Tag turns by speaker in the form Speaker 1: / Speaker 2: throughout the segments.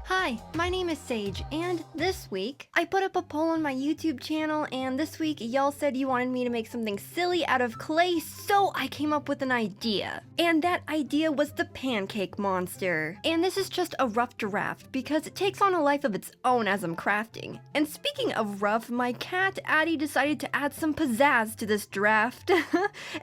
Speaker 1: Hi, my name is Sage, and this week, I put up a poll on my YouTube channel, and this week, y'all said you wanted me to make something silly out of clay, so I came up with an idea. And that idea was the Pancake Monster. And this is just a rough draft, because it takes on a life of its own as I'm crafting. And speaking of rough, my cat, Atti, decided to add some pizzazz to this draft.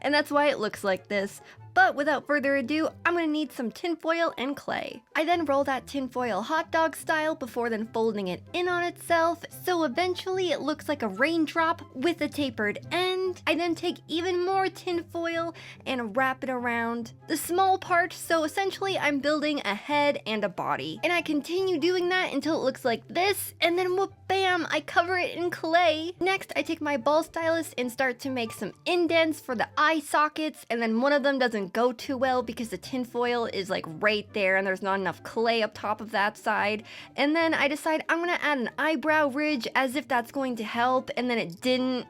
Speaker 1: And that's why it looks like this. But without further ado, I'm gonna need some tinfoil and clay. I then roll that tinfoil hot dog style before then folding it in on itself, so eventually it looks like a raindrop with a tapered end. I then take even more tinfoil and wrap it around the small part, so essentially I'm building a head and a body. And I continue doing that until it looks like this, and then whoop bam, I cover it in clay. Next, I take my ball stylus and start to make some indents for the eye sockets, and then one of them doesn't go too well because the tinfoil is like right there and there's not enough clay up top of that side. And then I decide I'm gonna add an eyebrow ridge as if that's going to help, and then it didn't.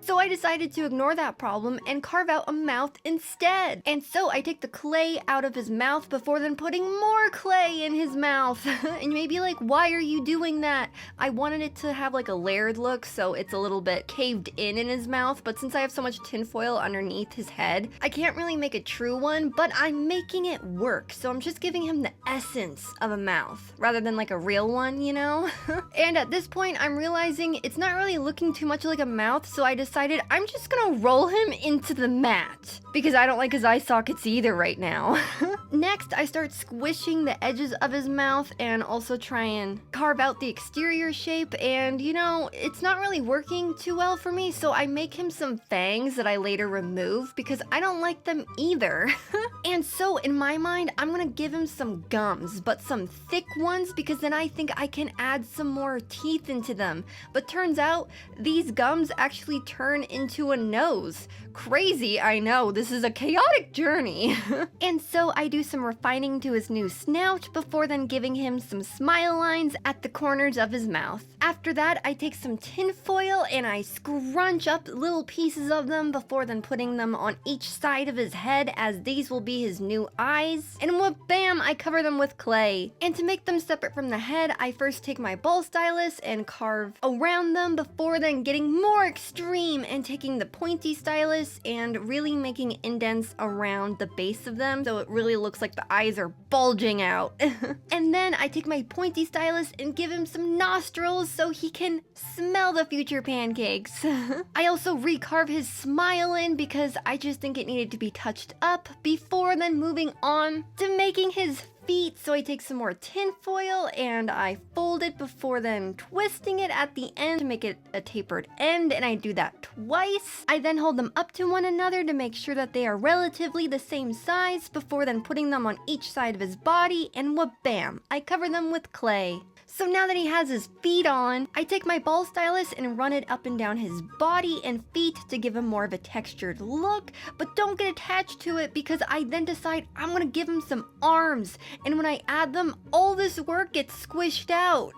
Speaker 1: So I decided to ignore that problem and carve out a mouth instead. And so I take the clay out of his mouth before then putting more clay in his mouth. And you may be like, why are you doing that? I wanted it to have like a layered look, so it's a little bit caved in his mouth, but since I have so much tinfoil underneath his head, I can't really make a true one, but I'm making it work, so I'm just giving him the essence of a mouth rather than like a real one, you know? And at this point, I'm realizing it's not really looking too much like a mouth, so I decided I'm just gonna roll him into the mat because I don't like his eye sockets either right now. Next, I start squishing the edges of his mouth and also try and carve out the exterior shape, and you know, it's not really working too well for me, so I make him some fangs that I later remove because I don't like them either. And so in my mind, I'm gonna give him some gums, but some thick ones because then I think I can add some more teeth into them. But turns out, these gums actually turn into a nose. Crazy, I know, this is a chaotic journey. And so I do some refining to his new snout before then giving him some smile lines at the corners of his mouth. After that, I take some tinfoil and I scrunch up little pieces of them before then putting them on each side of his head, as these will be his new eyes. And whoop bam, I cover them with clay. And to make them separate from the head, I first take my ball stylus and carve around them before then getting more extreme and taking the pointy stylus and really making indents around the base of them so it really looks like the eyes are bulging out. And then I take my pointy stylus and give him some nostrils so he can smell the future pancakes. I also recarve his smile in because I just think it needed to be touched up before then moving on to making his feet. So I take some more tinfoil and I fold it before then twisting it at the end to make it a tapered end, and I do that twice. I then hold them up to one another to make sure that they are relatively the same size before then putting them on each side of his body, and whoop bam, I cover them with clay. So now that he has his feet on, I take my ball stylus and run it up and down his body and feet to give him more of a textured look, but don't get attached to it because I then decide I'm gonna give him some arms, and when I add them, all this work gets squished out.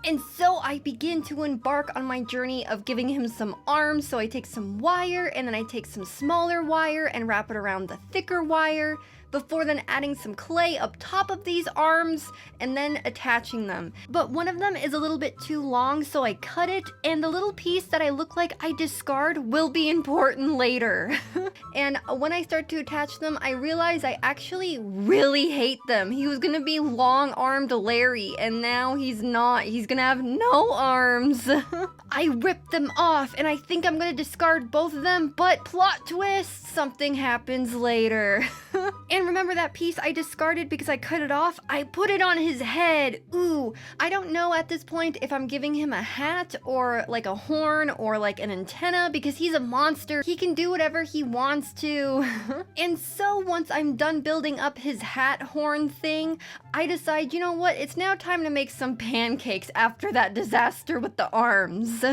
Speaker 1: And so I begin to embark on my journey of giving him some arms, so I take some wire and then I take some smaller wire and wrap it around the thicker wire, before then adding some clay up top of these arms and then attaching them. But one of them is a little bit too long, so I cut it, and the little piece that I look like I discard will be important later. And when I start to attach them, I realize I actually really hate them. He was gonna be long-armed Larry, and now he's not. He's gonna have no arms. I ripped them off, and I think I'm gonna discard both of them, but plot twist, something happens later. And remember that piece I discarded because I cut it off? I put it on his head. Ooh, I don't know at this point if I'm giving him a hat or like a horn or like an antenna because he's a monster. He can do whatever he wants to. And so once I'm done building up his hat horn thing, I decide, you know what? It's now time to make some pancakes after that disaster with the arms.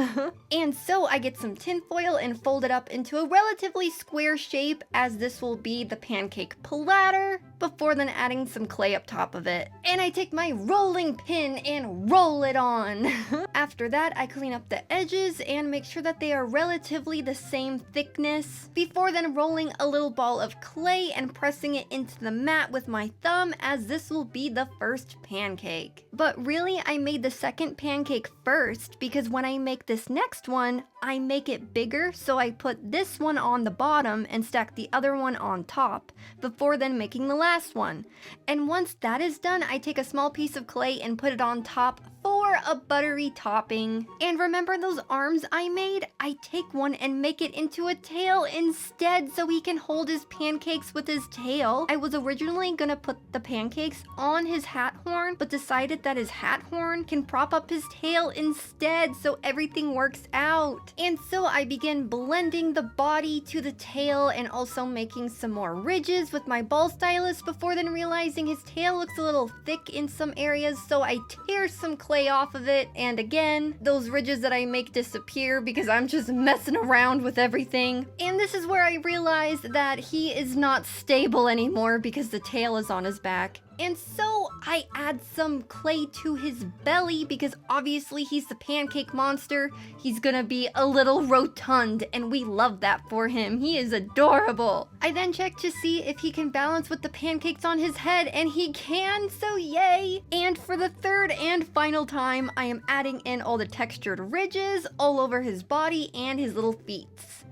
Speaker 1: And so I get some tinfoil and fold it up into a relatively square shape, as this will be the pancake platter before then adding some clay up top of it. And I take my rolling pin and roll it on. After that, I clean up the edges and make sure that they are relatively the same thickness before then rolling a little ball of clay and pressing it into the mat with my thumb, as this will be the first pancake. But really, I made the second pancake first because when I make this next one, I make it bigger, so I put this one on the bottom and stack the other one on top before then making the last one. And once that is done, I take a small piece of clay and put it on top for a buttery topping. And remember those arms I made? I take one and make it into a tail instead so he can hold his pancakes with his tail. I was originally gonna put the pancakes on his hat horn, but decided that his hat horn can prop up his tail instead, so everything works out. And so I begin blending the body to the tail and also making some more ridges with my ball stylus before then realizing his tail looks a little thick in some areas, so I tear some clay off of it, and again, those ridges that I make disappear because I'm just messing around with everything. And this is where I realized that he is not stable anymore because the tail is on his back. And so I add some clay to his belly because obviously he's the Pancake Monster. He's gonna be a little rotund, and we love that for him. He is adorable. I then check to see if he can balance with the pancakes on his head, and he can, so yay! And for the third and final time, I am adding in all the textured ridges all over his body and his little feet.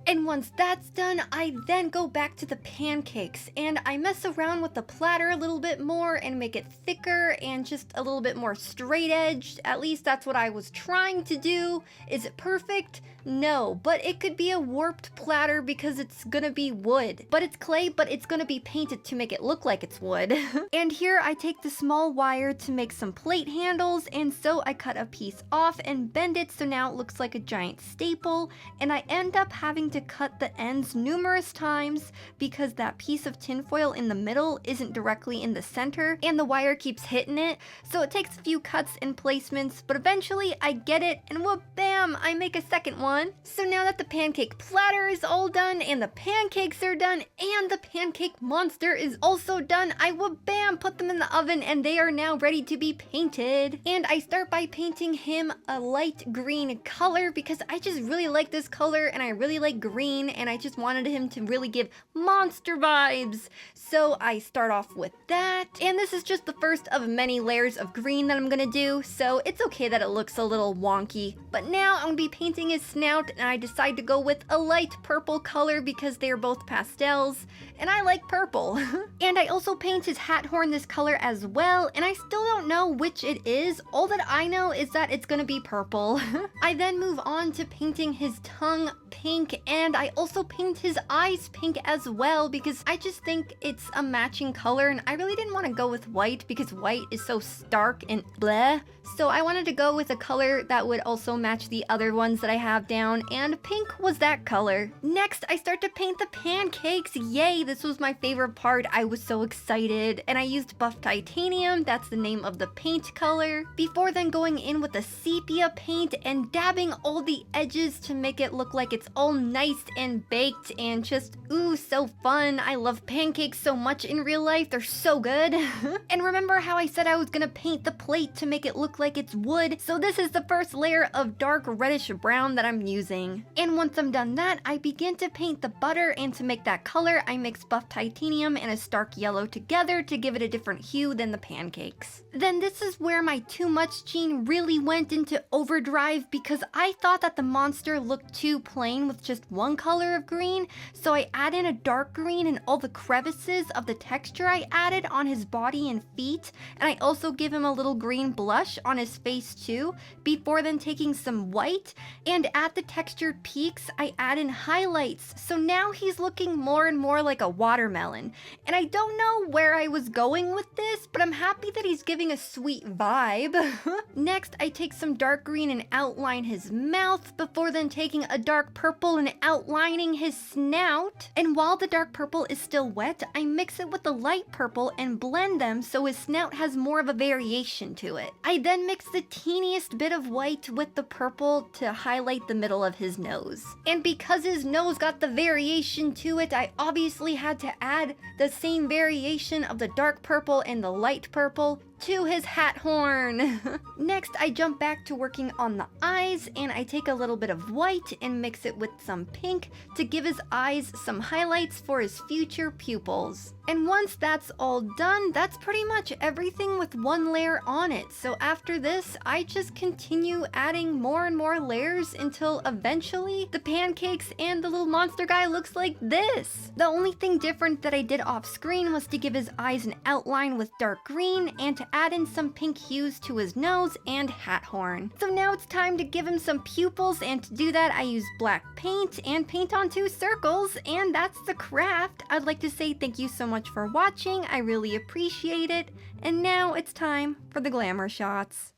Speaker 1: And once that's done, I then go back to the pancakes and I mess around with the platter a little bit more and make it thicker and just a little bit more straight edged. At least that's what I was trying to do. Is it perfect? No, but it could be a warped platter because it's gonna be wood. But it's clay, but it's gonna be painted to make it look like it's wood. And here I take the small wire to make some plate handles, and so I cut a piece off and bend it so now it looks like a giant staple, and I end up having to cut the ends numerous times because that piece of tinfoil in the middle isn't directly in the center and the wire keeps hitting it, so it takes a few cuts and placements, but eventually I get it, and whoop bam, I make a second one. So now that the pancake platter is all done and the pancakes are done and the Pancake Monster is also done, I whoop bam put them in the oven and they are now ready to be painted. And I start by painting him a light green color because I just really like this color and I really like green and I just wanted him to really give monster vibes. So I start off with that, and this is just the first of many layers of green that I'm gonna do, so it's okay that it looks a little wonky. But now I'm gonna be painting his snout, and I decide to go with a light purple color because they are both pastels, and I like purple. And I also paint his hat horn this color as well, and I still don't know which it is. All that I know is that it's gonna be purple. I then move on to painting his tongue pink, and I also paint his eyes pink as well because I just think it's a matching color, and I really didn't want to go with white because white is so stark and bleh. So I wanted to go with a color that would also match the other ones that I have down, and pink was that color. Next, I start to paint the pancakes. Yay, this was my favorite part. I was so excited, and I used buff titanium, that's the name of the paint color, before then going in with the sepia paint and dabbing all the edges to make it look like it's all nice and baked and just, ooh, so fun. I love pancakes so much in real life. They're so good. And remember how I said I was gonna paint the plate to make it look like it's wood? So this is the first layer of dark reddish brown that I'm using. And once I'm done that, I begin to paint the butter, and to make that color, I mix buff titanium and a stark yellow together to give it a different hue than the pancakes. Then this is where my too much gene really went into overdrive because I thought that the monster looked too plain with just one color of green, so I add in a dark green in all the crevices of the texture I added on his body and feet, and I also give him a little green blush on his face too, before then taking some white, and at the textured peaks I add in highlights, so now he's looking more and more like a watermelon. And I don't know where I was going with this, but I'm happy that he's giving a sweet vibe. Next, I take some dark green and outline his mouth, before then taking a dark purple and outlining his snout. And while the dark purple is still wet, I mix it with the light purple and blend them so his snout has more of a variation to it. I then mix the teeniest bit of white with the purple to highlight the middle of his nose. And because his nose got the variation to it, I obviously had to add the same variation of the dark purple and the light purple to his hat horn. Next, I jump back to working on the eyes, and I take a little bit of white and mix it with some pink to give his eyes some highlights for his future pupils. And once that's all done, that's pretty much everything with one layer on it. So after this, I just continue adding more and more layers until eventually the pancakes and the little monster guy looks like this. The only thing different that I did off screen was to give his eyes an outline with dark green and to add in some pink hues to his nose and hat horn. So now it's time to give him some pupils, and to do that I use black paint and paint on 2 circles, and that's the craft. I'd like to say thank you so much for watching. I really appreciate it. And now it's time for the glamour shots.